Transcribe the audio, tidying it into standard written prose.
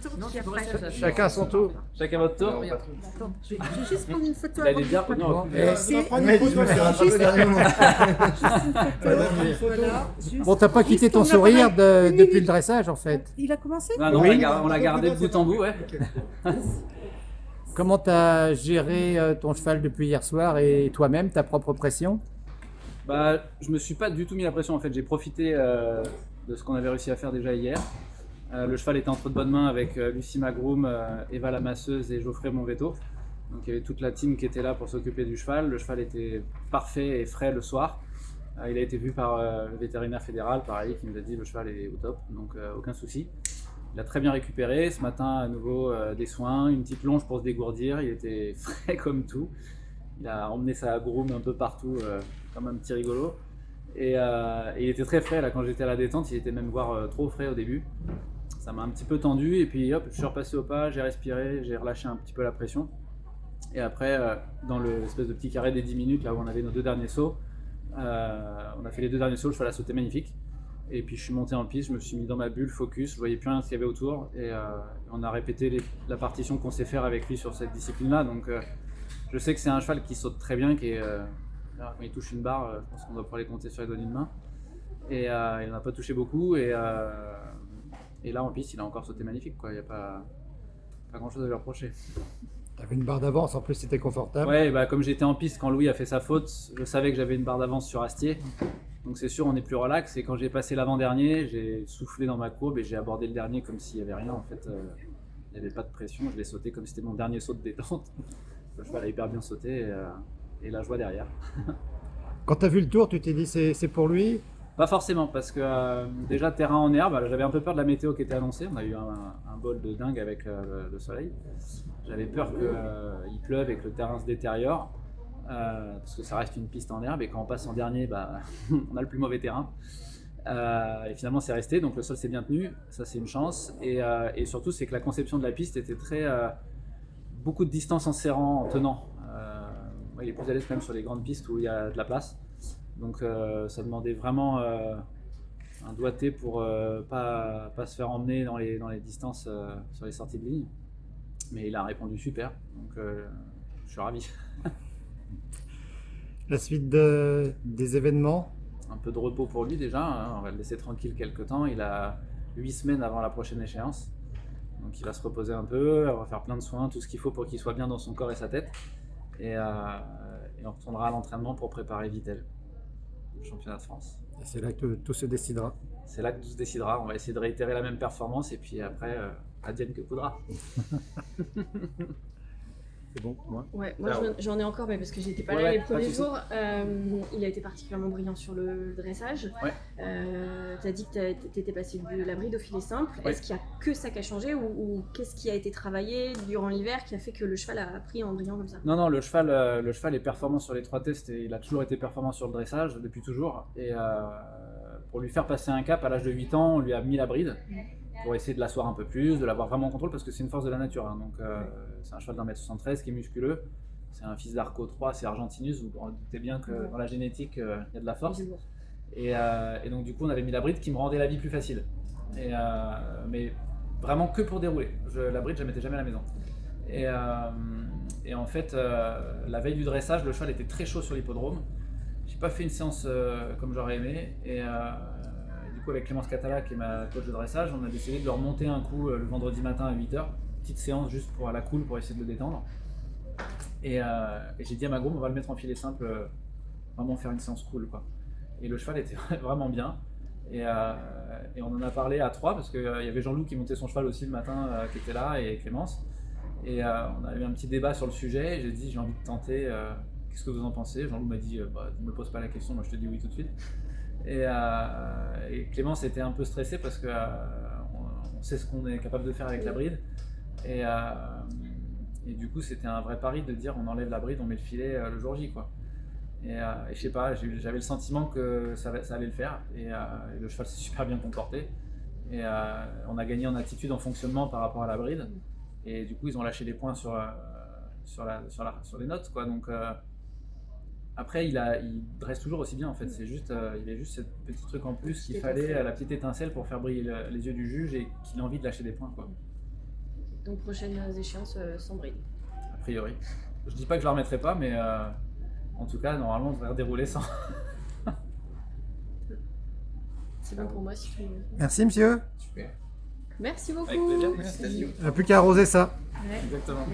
tour. Non, puis tu pourrais après. faire ça. Chacun son tour. Chacun votre tour. Attends, je vais juste prendre une photo Il a avant des de bières. prendre. Non, C'est Prendre une photo, c'est rattraper le dernier moment. Voilà, juste- Bon, t'as pas quitté ton Puisqu'on a sourire parlé- une depuis le minute. dressage en fait. Il a commencé non, non, Oui. on l'a gardé de bout en bout, ouais. Comment t'as géré ton cheval depuis hier soir et toi-même, ta propre pression? Bah, je me suis pas du tout mis la pression en fait. J'ai profité de ce qu'on avait réussi à faire déjà hier. Le cheval était entre de bonnes mains avec Lucie Magroom, Eva la masseuse et Geoffrey mon veto. Donc il y avait toute la team qui était là pour s'occuper du cheval. Le cheval était parfait et frais le soir. Il a été vu par le vétérinaire fédéral, pareil, qui nous a dit le cheval est au top, donc aucun souci. Il a très bien récupéré. Ce matin, à nouveau, des soins, une petite longe pour se dégourdir. Il était frais comme tout. Il a emmené sa groom un peu partout, comme un petit rigolo. Et il était très frais. Là, quand j'étais à la détente, il était même voire trop frais au début. Ça m'a un petit peu tendu. Et puis, hop, je suis repassé au pas, j'ai respiré, j'ai relâché un petit peu la pression. Et après, dans l'espèce de petit carré des 10 minutes, là où on avait nos 2 derniers sauts, on a fait les 2 derniers sauts, le cheval a sauté magnifique. Et puis je suis monté en piste, je me suis mis dans ma bulle, focus, je voyais plus rien de ce qu'il y avait autour. Et on a répété la partition qu'on sait faire avec lui sur cette discipline-là. Donc je sais que c'est un cheval qui saute très bien, qui est, là, quand il touche une barre, je pense qu'on doit pouvoir les compter sur les doigts d'une main. Et il n'en a pas touché beaucoup. Et là en piste, il a encore sauté magnifique, quoi. Il n'y a pas grand-chose à lui reprocher. T'avais une barre d'avance, en plus c'était confortable. Ouais, bah, comme j'étais en piste quand Louis a fait sa faute, je savais que j'avais une barre d'avance sur Astier. Donc c'est sûr, on est plus relax. Et quand j'ai passé l'avant-dernier, j'ai soufflé dans ma courbe et j'ai abordé le dernier comme s'il n'y avait rien. En fait, il n'y avait pas de pression. Je l'ai sauté comme si c'était mon dernier saut de détente. Le cheval a hyper bien sauté et la joie derrière. Quand t'as vu le tour, tu t'es dit c'est pour lui? Pas forcément, parce que déjà terrain en herbe, j'avais un peu peur de la météo qui était annoncée. On a eu un bol de dingue avec le soleil. J'avais peur qu'il pleuve et que le terrain se détériore. Parce que ça reste une piste en herbe et quand on passe en dernier, bah, on a le plus mauvais terrain. Et finalement c'est resté, donc le sol s'est bien tenu, ça c'est une chance. Et surtout c'est que la conception de la piste était très beaucoup de distance en serrant, en tenant. Il est plus à l'aise quand même sur les grandes pistes où il y a de la place. Donc ça demandait vraiment un doigté pour pas se faire emmener dans les distances sur les sorties de ligne. Mais il a répondu super, donc je suis ravi. La suite des événements? Un peu de repos pour lui déjà, hein. On va le laisser tranquille quelques temps. Il a 8 semaines avant la prochaine échéance. Donc il va se reposer un peu, on va faire plein de soins, tout ce qu'il faut pour qu'il soit bien dans son corps et sa tête. Et on retournera à l'entraînement pour préparer Vittel, le championnat de France. Et c'est là que tout se décidera. C'est là que tout se décidera. On va essayer de réitérer la même performance et puis après, advienne que pourra. C'est bon pour moi? Ouais, moi j'en ai encore, mais parce que j'étais pas Ouais, là les pas de premiers souci. jours. Il a été particulièrement brillant sur le dressage. Ouais. Tu as dit que tu étais passé de la bride au filet simple. Ouais. Est-ce qu'il y a que ça qui a changé ou qu'est-ce qui a été travaillé durant l'hiver qui a fait que le cheval a pris en brillant comme ça? Non, le cheval est performant sur les 3 tests et il a toujours été performant sur le dressage depuis toujours. Et pour lui faire passer un cap à l'âge de 8 ans, on lui a mis la bride pour essayer de l'asseoir un peu plus, de l'avoir vraiment en contrôle parce que c'est une force de la nature. Hein. Donc c'est un cheval d'1m73 qui est musculeux. C'est un fils d'Arco 3, c'est Argentinus. Vous vous doutez bien que dans la génétique, il y a de la force. Et donc du coup, on avait mis la bride qui me rendait la vie plus facile. Mais vraiment que pour dérouler. La bride, je la mettais jamais à la maison. Et en fait, la veille du dressage, le cheval était très chaud sur l'hippodrome. J'ai pas fait une séance comme j'aurais aimé. Et du coup, avec Clémence Catala, qui est ma coach de dressage, on a décidé de le remonter un coup le vendredi matin à 8h. Petite séance juste pour à la cool pour essayer de le détendre. Et j'ai dit à ma groom, on va le mettre en filet simple, vraiment faire une séance cool, quoi. Et le cheval était vraiment bien. Et on en a parlé à 3 parce qu'il y avait Jean-Loup qui montait son cheval aussi le matin, qui était là, et Clémence. Et on a eu un petit débat sur le sujet. Et j'ai dit, j'ai envie de tenter, qu'est-ce que vous en pensez? Jean-Loup m'a dit, ne me pose pas la question, moi je te dis oui tout de suite. Et Clémence était un peu stressée parce que on sait ce qu'on est capable de faire avec la bride. Et du coup, c'était un vrai pari de dire on enlève la bride, on met le filet le jour J, quoi. Et je sais pas, j'avais le sentiment que ça allait le faire. Et le cheval s'est super bien comporté. Et on a gagné en attitude, en fonctionnement par rapport à la bride. Et du coup, ils ont lâché des points sur les notes, quoi. Donc après, il dresse toujours aussi bien en fait. C'est juste, il y avait juste ce petit truc en plus qu'il fallait, la petite étincelle pour faire briller les yeux du juge et qu'il ait envie de lâcher des points, quoi. Donc prochaines échéances sans bride. A priori. Je dis pas que je la remettrai pas, mais en tout cas, normalement, on devrait redérouler sans. C'est bon pour moi si tu veux. Merci, monsieur. Super. Merci beaucoup. Avec plaisir. Félicitations. Il n'y a plus qu'à arroser ça. Ouais. Exactement.